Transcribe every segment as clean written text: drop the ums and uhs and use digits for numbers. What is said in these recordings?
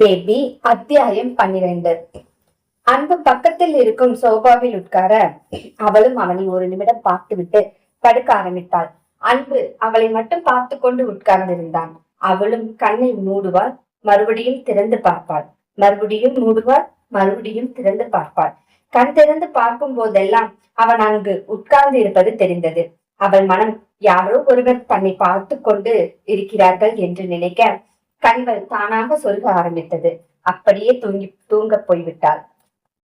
Baby அத்தியாயம் 12. அன்பு பக்கத்தில் இருக்கும் சோபாவில் உட்கார அவளும் அவனை ஒரு நிமிடம் பார்த்துவிட்டு படுக்க ஆரம்பித்தாள். அன்பு அவளை மட்டும் பார்த்து கொண்டு உட்கார்ந்திருந்தான். அவளும் கண்ணை மூடுவாள், மறுபடியும் திறந்து பார்ப்பாள், மறுபடியும் மூடுவாள், மறுபடியும் திறந்து பார்ப்பாள். கண் திறந்து பார்க்கும் போதெல்லாம் அவன் அங்கு உட்கார்ந்து இருப்பது தெரிந்தது. அவள் மனம் யாரோ ஒருவர் தன்னை பார்த்து கொண்டு இருக்கிறார்கள் என்று நினைக்க கண்கள் தானாக சொல்க ஆரம்பித்தது. அப்படியே தூங்க போய்விட்டாள்.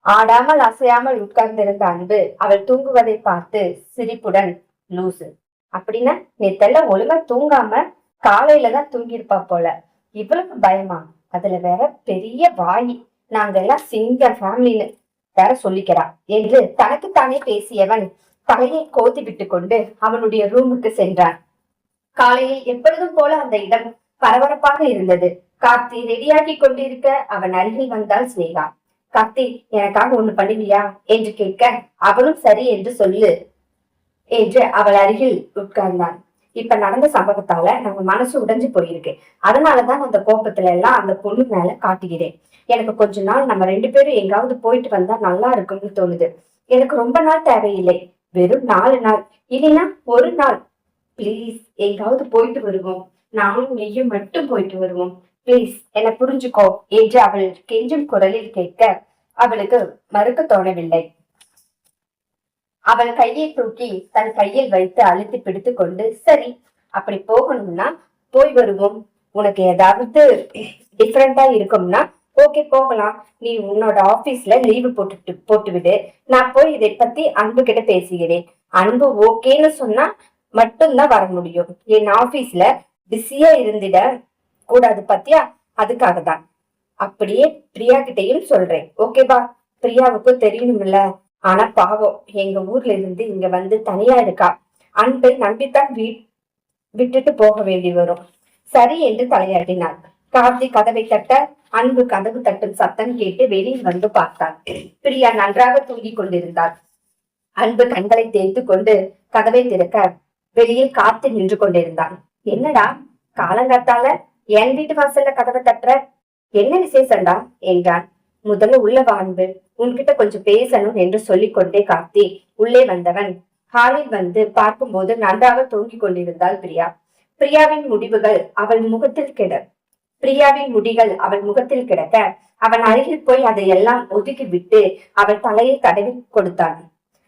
ஆடாமல் அசையாமல் உட்கார்ந்திருந்த அன்பு அவள் தூங்குவதை பார்த்து சிரிப்புடன், லூசு, அப்படின்னா நேத்தெல்லாம் ஒழுங்கா தூங்காம காலையில தான் தூங்கிருப்பா போல, இவ்வளவு பயமா? அதுல வேற பெரிய வாயி, நாங்க எல்லாம் சிங்க ஃபேமிலின்னு வேற சொல்லிக்கிறா என்று தனக்குத்தானே பேசியவன் தலையை கோதி விட்டு கொண்டு அவனுடைய ரூமுக்கு சென்றான். காலையில் எப்பொழுதும் போல அந்த இடம் பரபரப்பாக இருந்தது. கார்த்தி ரெடியாகி கொண்டிருக்க அவன் அருகில் வந்தாள் ஸ்னேகா. கார்த்தி, எனக்காக ஒண்ணு பண்ணுவியா என்று கேட்க அவளும் சரி என்று சொல்லு என்று அவள் அருகில் உட்கார்ந்தான். இப்ப நடந்த சம்பவத்தால நம்ம மனசு உடைஞ்சு போயிருக்கு. அதனாலதான் அந்த கோபத்துல எல்லாம் அந்த பொண்ணு மேல காட்டுகிறேன். எனக்கு கொஞ்ச நாள் நம்ம 2 பேரும் எங்காவது போயிட்டு வந்தா நல்லா இருக்கும்னு தோணுது. எனக்கு ரொம்ப நாள் தேவையில்லை, வெறும் 4 நாள், இல்லைன்னா 1 நாள். பிளீஸ், எங்காவது போயிட்டு வருவோம். நானும் நீயும் மட்டும் போயிட்டு வருவோம். பிளீஸ், என்னை புரிஞ்சுக்கோ என்று அவள் கெஞ்சும் குரலில் கேட்க அவளுக்கு மறுக்க தோணவில்லை. அவள் கையை தூக்கி தன் கையில் வைத்து அழுத்தி பிடித்து கொண்டு, சரி, அப்படி போகணும்னா போய் வருவோம். உனக்கு ஏதாவது டிஃப்ரெண்டா இருக்கும்னா ஓகே, போகலாம். நீ உன்னோட ஆபீஸ்ல லீவு போட்டு விடு. நான் போய் இதை பத்தி அன்பு கிட்ட பேசுகிறேன். அன்பு ஓகேன்னு சொன்னா மட்டும்தான் வர முடியும். என் ஆபீஸ்ல பிஸியா இருந்திட கூடாது பத்தியா, அதுக்காக தான். அப்படியே பிரியா கிட்டையும் சொல்றேன், ஓகேவா? பிரியாவுக்கும் தெரியணும்ல. ஆனா பாவம், எங்க ஊர்ல இருந்து இங்க வந்து தனியா இருக்கா. அன்பை நம்பித்தான் விட்டுட்டு போக வேண்டி வரும். சரி என்று தலையாட்டினாள். கார்த்தி கதவை தட்ட அன்பு கதவு தட்டும் சத்தம் கேட்டு வெளியில் வந்து பார்த்தாள். பிரியா நன்றாக தூங்கிக் கொண்டிருந்தாள். அன்பு கண்களை தேய்த்து கொண்டு கதவை திறக்க வெளியில் காத்து நின்று கொண்டிருந்தான். என்னடா காலங்காத்தால என் வீட்டு வாசல்ல கதவை தட்டுற, என்ன விசேஷம்டா என்றான். முதல்ல உள்ள வா அன்பு, உன்கிட்ட கொஞ்சம் பேசணும் என்று சொல்லிக் கொண்டே கார்த்தி உள்ளே வந்தவன் ஹாலில் வந்து பார்க்கும்போது நன்றாக தூங்கிக் கொண்டிருந்தாள் பிரியா. பிரியாவின் முடிகள் அவள் முகத்தில் கிடக்க அவன் அருகில் போய் அதையெல்லாம் ஒதுக்கி விட்டு அவள் தலையை தடவி கொடுத்தான்.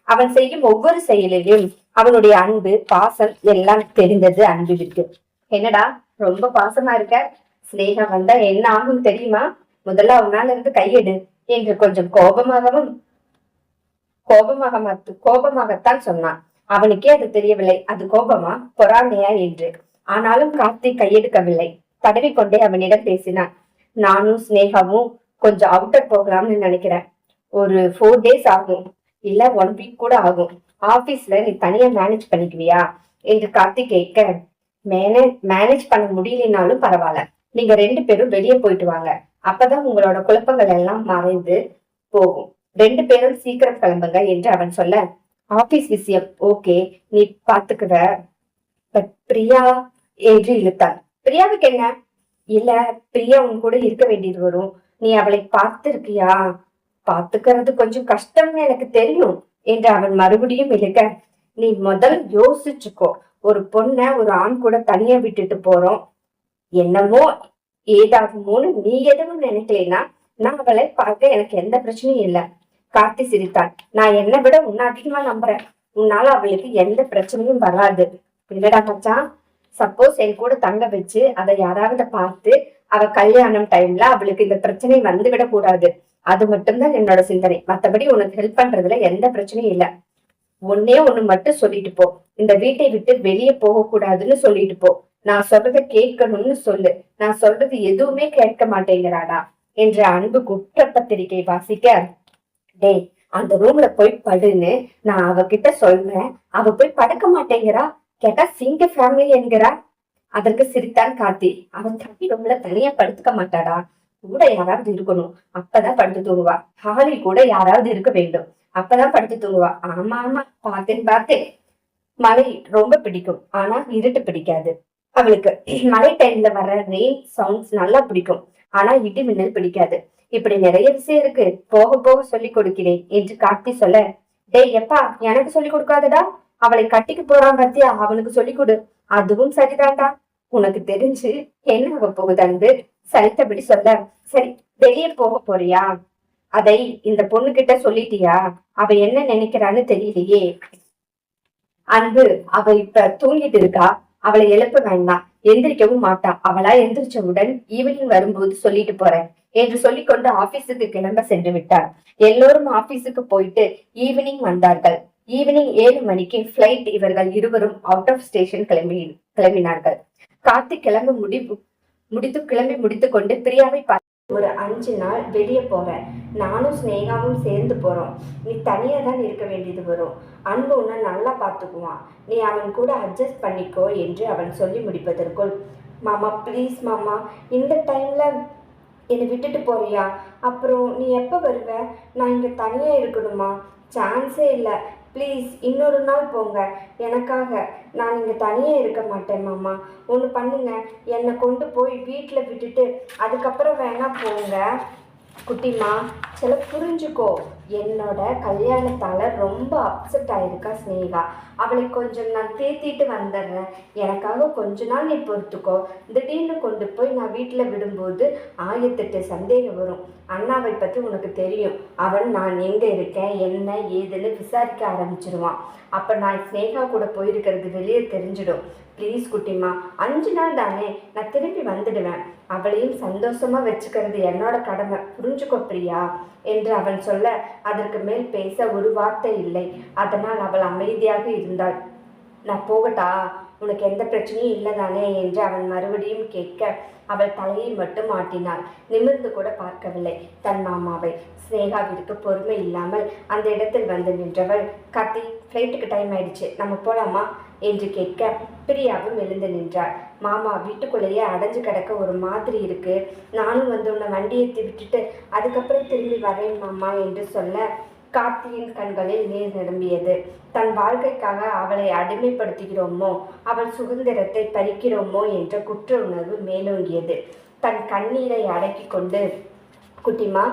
அவன் செய்யும் ஒவ்வொரு செயலிலும் அவனுடைய அன்பு, பாசம் எல்லாம் தெரிந்தது அன்புவிற்கு. என்னடா ரொம்ப பாசமா இருக்க? ஸ்னேகா வந்தா என்ன ஆகும் தெரியுமா? முதல்ல அவனால இருந்து கையெடு என்று கொஞ்சம் கோபமாகத்தான் சொன்னான். அவனுக்கே அது தெரியவில்லை, அது கோபமா பொறாமையா என்று. ஆனாலும் கார்த்திக் கையெடுக்கவில்லை. தடவி கொண்டே அவனிடம் பேசினான். நானும் ஸ்னேகாவும் கொஞ்சம் அவுட்டர் போகலாம்னு நினைக்கிறேன். ஒரு 4 days ஆகும், இல்ல 1 week கூட ஆகும். ஆபீஸ்ல நீ தனியா மேனேஜ் பண்ணிக்குவியா என்று கார்த்திக் கேட்க, மேனேஜ் பண்ண முடியலனாலும் பரவாயில்ல, நீங்க 2 பேரும் வெளியே போயிட்டு வாங்க. அப்பதான் உங்களோட குழப்பங்கள் எல்லாம் மறைந்து போகும். 2 பேரும் சீக்கிரம் கிளம்புங்க என்று அவன் சொல்ல, ஆபீஸ் விஷயம் ஓகே, நீ பாத்துக்குற, பட் பிரியா என்று இழுத்தான். பிரியாவுக்கு என்ன? இல்ல, பிரியா உன் கூட இருக்க வேண்டியது வரும். நீ அவளை பார்த்திருக்கியா? பாத்துக்கிறது கொஞ்சம் கஷ்டம்னு எனக்கு தெரியும் என்று அவன் மறுபடியும் இழுக்க, நீ முதல் யோசிச்சுக்கோ. ஒரு பொண்ண ஒரு ஆண் கூட தனியா விட்டுட்டு போறோம், என்னமோ ஏதாகுமோன்னு நீ எதுவும் நினைக்கலனா நான் அவளை பார்க்க எனக்கு எந்த பிரச்சனையும் இல்லை. கார்த்தி சிரித்தான். நான் என்னை விட உன்னை அதிகமா நம்புறேன். உன்னால அவளுக்கு எந்த பிரச்சனையும் வராது. இல்லடா மச்சான், சப்போஸ் என் கூட தங்க வச்சு அதை யாராவது பார்த்து அவ கல்யாணம் டைம்ல அவளுக்கு இந்த பிரச்சனை வந்து விட கூடாது. அது மட்டும்தான் என்னோட சிந்தனை. மத்தபடி உனக்கு ஹெல்ப் பண்றதுல எந்த பிரச்சனையும் இல்லை. ஒன்னே ஒண்ணு மட்டும் சொல்லிட்டு போ, இந்த வீட்டை விட்டு வெளியே போக கூடாதுன்னு சொல்லிட்டு போ. நான் சொல்றத கேட்கணும்னு சொல்லு. நான் சொல்றது எதுவுமே கேட்க மாட்டேங்கிறாடா என்று அன்பு குற்றப்பத்திரிகை வாசிக்க, டேய், அந்த ரூம்ல போய் படுன்னு நான் அவகிட்ட சொல்றேன், அவ போய் படுக்க மாட்டேங்கிறா. கேட்டா சிங்க ஃபேமிலி என்கிறா. அதற்கு சிரித்தான் கார்த்தி. அவன் தம்பி ரூம்ல தனியா படுத்துக்க மாட்டாடா, கூட யாராவது இருக்கணும், அப்பதான் படுத்து தூங்குவா. ஹாலில் கூட யாராவது இருக்க வேண்டும், அப்பதான் படுத்து தூங்குவா. ஆமா ஆமா, பார்த்தேன். மழை ரொம்ப பிடிக்கும், ஆனா இருட்டு பிடிக்காது அவளுக்கு. மழை டைம்ல வர்ற ரெயின் சவுண்ட்ஸ் நல்லா பிடிக்கும். ஆனா இடி மின்னல் பிடிக்காது. இப்படி நிறைய விஷயம் இருக்கு, போக போக சொல்லி கொடுக்கிறேன் என்று கார்த்தி சொல்ல, டேய் எப்பா, எனக்கு சொல்லி கொடுக்காதடா. அவளை கட்டிக்கு போறான் பத்தியா, அவனுக்கு சொல்லி கொடு. அதுவும் சரிதான்டா. உனக்கு தெரிஞ்சு என்ன ஆக போகுது அன்பு? சரித்தபடி சொல்ல, சரி வெளியே போக போறியா? அதை இந்த பொண்ணு கிட்ட சொல்லிட்டியா? அவ என்ன நினைக்கிறான்னு தெரியலையே. அன்பு, அவ இப்ப தூங்கிட்டு இருக்கா. அவளை எழுப்ப வேண்டாம், எந்திரிக்கவும் மாட்டா. அவளா எந்திரிச்சவுடன் ஈவினிங் வரும்போது சொல்லிட்டு போறேன் என்று சொல்லிக்கொண்டு ஆபீஸுக்கு கிளம்ப சென்று விட்டார். எல்லோரும் ஆபீஸுக்கு போயிட்டு ஈவினிங் வந்தார்கள். ஈவினிங் 7 மணிக்கு பிளைட். இவர்கள் இருவரும் அவுட் ஆஃப் ஸ்டேஷன் கிளம்பினார்கள். கார்த்திக் கிளம்பி முடித்து கொண்டு பிரியாவை ஒரு 5 நாள் வெளியே போறேன், நானும் ஸ்னேகாவும் சேர்ந்து போறோம். நீ தனியா தான் இருக்க வேண்டியது வரும். அன்பு உன்னை நல்லா பார்த்துக்குவான், நீ அவன் கூட அட்ஜஸ்ட் பண்ணிக்கோ என்று அவன் சொல்லி முடிப்பதற்குள், மாமா ப்ளீஸ் மாமா, இந்த டைம்ல என்னை விட்டுட்டு போறியா? அப்புறம் நீ எப்போ வருவ? நான் இங்கே தனியா இருக்கணுமா? சான்ஸே இல்லை. ப்ளீஸ் இன்னொரு நாள் போங்க எனக்காக. நான் இங்கே தனியாக இருக்க மாட்டேன் மாமா. ஒன்று பண்ணுங்க, என்னை கொண்டு போய் வீட்டில் விட்டுட்டு அதுக்கப்புறம் வேணா போங்க. குட்டிமா, சில புரிஞ்சுக்கோ. என்னோட கல்யாணத்தால ரொம்ப அப்செட் ஆயிருக்கா ஸ்னேகா. அவளை கொஞ்சம் நான் தேத்திட்டு வந்துடுறேன். எனக்காக கொஞ்ச நாள் நீ பொறுத்துக்கோ. திடீர்னு கொண்டு போய் நான் வீட்டில் விடும்போது 1008 சந்தேகம் வரும். அண்ணாவை பற்றி உனக்கு தெரியும். அவன் நான் எங்கே இருக்கேன் என்ன ஏதுன்னு விசாரிக்க ஆரம்பிச்சிருவான். அப்போ நான் ஸ்னேகா கூட போயிருக்கிறது வெளியே தெரிஞ்சிடும். ப்ளீஸ் குட்டிமா, 5 நாள் தானே, நான் திரும்பி வந்துடுவேன். அவளையும் சந்தோஷமா வச்சுக்கிறது என்னோட கடமை, புரிஞ்சுக்கோ பிரியா என்று அவன் சொல்ல, அதற்கு மேல் பேச ஒரு வார்த்தை இல்லை. அதனால் அவள் அமைதியாக இருந்தாள். நான் போகட்டா, உனக்கு எந்த பிரச்சனையும் இல்லை தானே என்று அவன் மறுபடியும் கேட்க, அவள் தலையை மட்டும் ஆட்டினாள். நிமிர்ந்து கூட பார்க்கவில்லை தன் மாமாவை. ஸ்னேகாவிற்கு பொறுமை இல்லாமல் அந்த இடத்தில் வந்து நின்றவள், கார்த்தி ஃப்ளைட்டுக்கு டைம் ஆயிடுச்சு, நம்ம போலாமா என்று கேட்க, பிரியாவும் எழுந்து நின்றாள். மாமா, வீட்டுக்குள்ளேயே அடைஞ்சு கிடக்க ஒரு மாதிரி இருக்கு, நானும் வந்து உன்னை வண்டி ஏற்றி விட்டுட்டு அதுக்கப்புறம் திரும்பி வரேன் மாமா என்று சொல்ல, கார்த்தியின் கண்களில் நீர் நிரம்பியது. தன் வாழ்க்கைக்காக அவளை அடிமைப்படுத்துகிறோமோ, அவள் சுதந்திரத்தை பறிக்கிறோமோ என்ற குற்ற உணர்வு மேலோங்கியது. தன் கண்ணீரை அடக்கி கொண்டு, குட்டிமா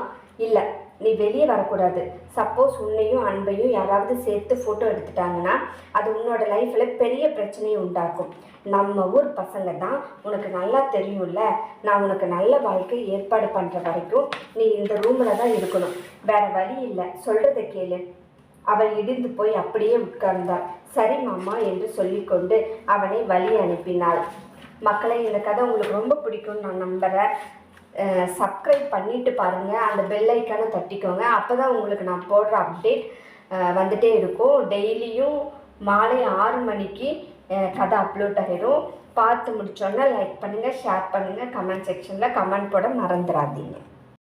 இல்லை, நீ வெளியே வரக்கூடாது. சப்போஸ் உன்னையும் அன்பையும் யாராவது சேர்த்து ஃபோட்டோ எடுத்துட்டாங்கன்னா அது உன்னோட லைஃப்பில் பெரிய பிரச்சனையை உண்டாக்கும். நம்ம ஊர் பசங்க தான், உனக்கு நல்லா தெரியும்ல. நான் உனக்கு நல்ல வாழ்க்கை ஏற்பாடு பண்ணுற வரைக்கும் நீ இந்த ரூமில் தான் இருக்கணும், வேற வழி இல்லை, சொல்கிறத கேளு. அவள் இடிந்து போய் அப்படியே உட்கார்ந்தாள். சரி மாமா என்று சொல்லிக்கொண்டு அவனை வழி அனுப்பினாள். மக்களை, இந்த கதை உங்களுக்கு ரொம்ப பிடிக்கும்னு நான் நம்புகிறேன். சப்ஸ்கிரைப் பண்ணிவிட்டு பாருங்கள், அந்த பெல் ஐக்கானை தட்டிக்கோங்க. அப்போ தான் உங்களுக்கு நான் போடுற அப்டேட் வந்துகிட்டே இருக்கும். டெய்லியும் மாலை 6 மணிக்கு கதை அப்லோட் ஆகிடும். பார்த்து முடிச்சோன்னா லைக் பண்ணுங்கள், ஷேர் பண்ணுங்கள், கமெண்ட் செக்ஷனில் கமெண்ட் போட மறந்துடாதீங்க.